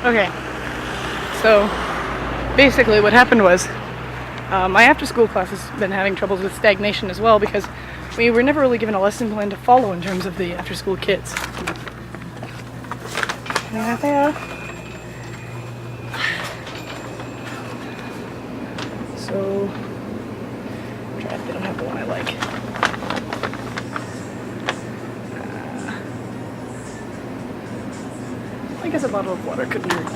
Okay, so basically what happened was my after-school class has been having troubles with stagnation as well because we were never really given a lesson plan to follow in terms of the after-school kids. Yeah, they are. So, try if they don't have the one I like. I guess a bottle of water couldn't hurt.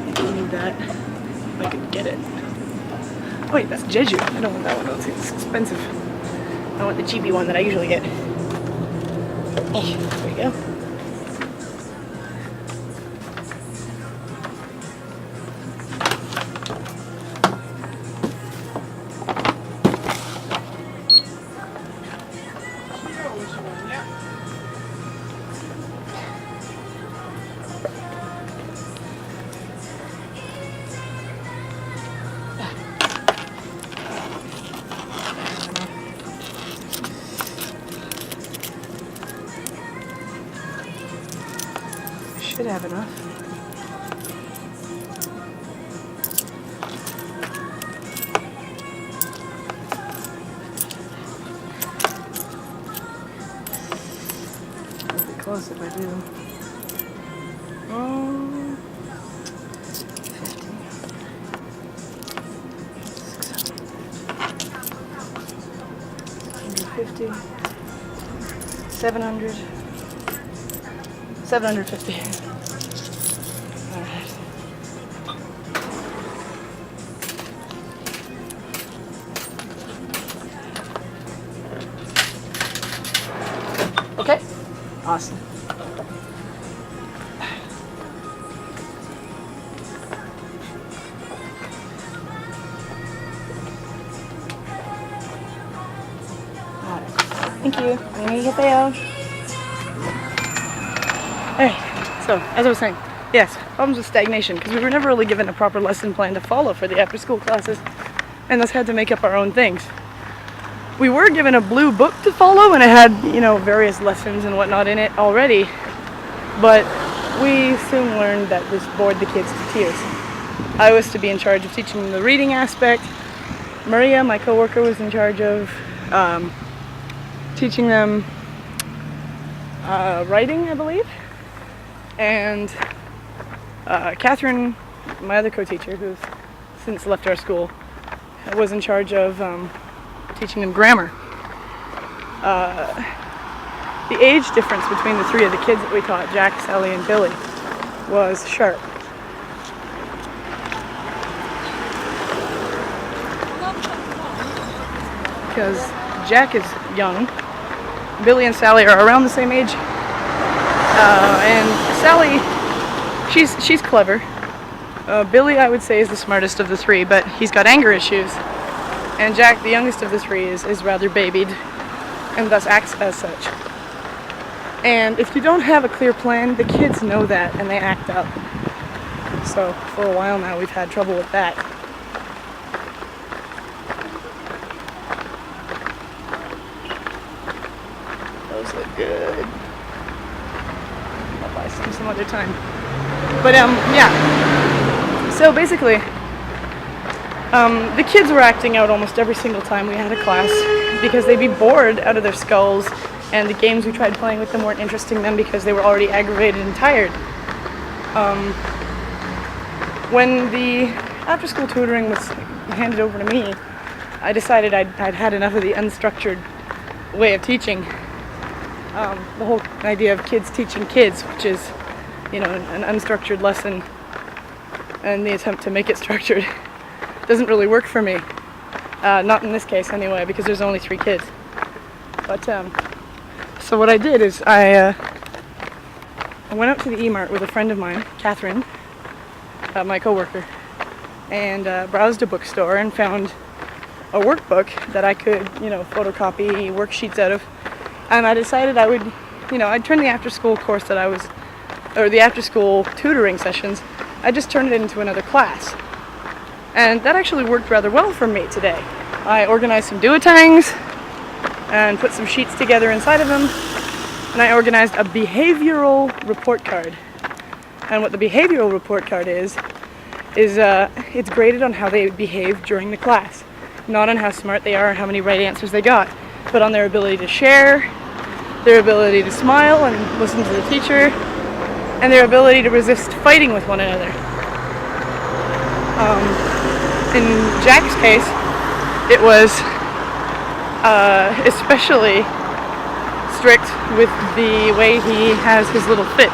I do need that if I could get it. Oh wait, that's Jeju. I don't want that one. It's expensive. I want the cheapy one that I usually get. There we go. Should have enough. It'll be close if I do. 50, 700, 750. Alright. Okay, awesome. Thank you. 안녕히계세요. Alright, so as I was saying, yes, problems with stagnation because we were never really given a proper lesson plan to follow for the after-school classes and thus had to make up our own things. We were given a blue book to follow and it had, various lessons and whatnot in it already, but we soon learned that this bored the kids to tears. I was to be in charge of teaching them the reading aspect. Maria, my coworker, was in charge of teaching them writing, I believe, and Catherine, my other co-teacher, who's since left our school, was in charge of teaching them grammar. The age difference between the three of the kids that we taught, Jack, Sally, and Billy, was sharp. Because Jack is young, Billy and Sally are around the same age, and Sally, she's clever. Billy, I would say, is the smartest of the three, but he's got anger issues. And Jack, the youngest of the three, is rather babied, and thus acts as such. And if you don't have a clear plan, the kids know that, and they act up. So, for a while now, we've had trouble with that. Those look good. I'll buy some other time. But, yeah. So, basically, the kids were acting out almost every single time we had a class because they'd be bored out of their skulls and the games we tried playing with them weren't interesting them because they were already aggravated and tired. When the after-school tutoring was handed over to me, I decided I'd had enough of the unstructured way of teaching. The whole idea of kids teaching kids, which is, an unstructured lesson, and the attempt to make it structured doesn't really work for me. Not in this case anyway, because there's only 3 kids. But, so what I did is I went out to the E-Mart with a friend of mine, Catherine, my coworker, and browsed a bookstore and found a workbook that I could, photocopy worksheets out of. And I decided I would, I'd turn the after-school course that I was, or the after-school tutoring sessions, I just turned it into another class. And that actually worked rather well for me today. I organized some duotangs and put some sheets together inside of them and I organized a behavioral report card. And what the behavioral report card is it's graded on how they behave during the class, not on how smart they are or how many right answers they got, but on their ability to share, their ability to smile and listen to the teacher, and their ability to resist fighting with one another. In Jack's case, it was especially strict with the way he has his little fits.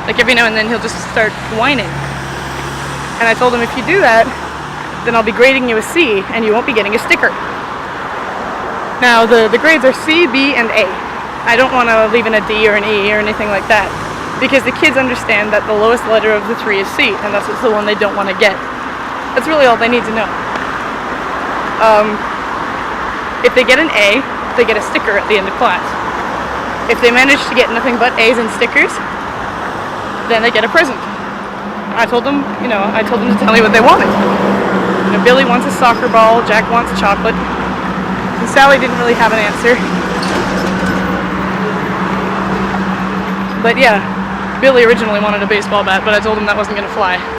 Like every now and then he'll just start whining. And I told him, if you do that, then I'll be grading you a C and you won't be getting a sticker. Now the grades are C, B, and A. I don't want to leave in a D or an E or anything like that, because the kids understand that the lowest letter of the three is C, and that's the one they don't want to get. That's really all they need to know. If they get an A, they get a sticker at the end of class. If they manage to get nothing but A's and stickers, then they get a present. I told them to tell me what they wanted. Billy wants a soccer ball, Jack wants chocolate, and Sally didn't really have an answer. But yeah, Billy originally wanted a baseball bat, but I told him that wasn't going to fly.